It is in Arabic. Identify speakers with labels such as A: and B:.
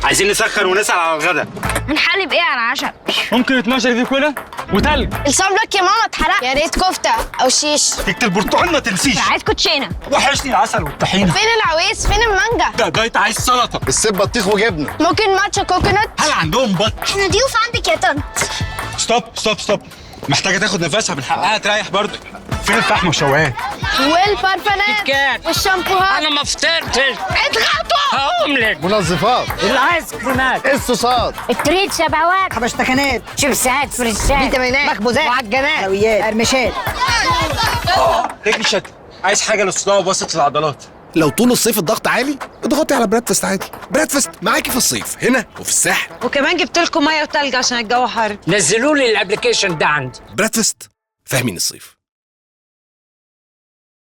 A: عايزين نسخن ونسأل على الغدا.
B: هنحلي بايه على العشاء؟
A: ممكن 12 دي كولا وتلج.
B: الصن بلوك يا ماما اتحرق. يا ريت كفته او شيش.
A: كيكه البرتقال ما تنسيش.
B: عايز كوتشينه.
A: وحشني العسل والطحينه.
B: فين العويس؟ فين المانجا؟
A: ده دايت عايز سلطه.
C: السيب بطيخ وجبنه.
B: ممكن ماتشا كوكونات؟
A: هل عندهم بط؟
B: احنا ضيوف عندك يا طنط.
A: ستوب. محتاجه تاخد نفسها، من حقها تريح برضه. فين الفحم والشوايه؟
B: والبارفانات
D: كات.
B: والشامبوهات.
D: انا ما فطرتش.
B: اتغطوا.
D: هقوم لك.
C: منظفات.
D: الايس كريمات.
C: الصوصات.
E: التريد شبهوات
F: حبشتكنات
E: شيبسات فريشات
F: فيتامينات
E: مخبوزات
F: معجنات حلويات قرمشات.
A: رجلي شد. عايز حاجه للصداع وبسط العضلات.
G: لو طول الصيف الضغط عالي اضغطي على بريدفاست عادي. بريدفاست معاكي في الصيف هنا وفي الساحل.
F: وكمان جبت لكم ميه وتلج عشان الجو حر.
D: نزلوا لي الابلكيشن ده عندي.
G: بريدفاست فاهمين الصيف.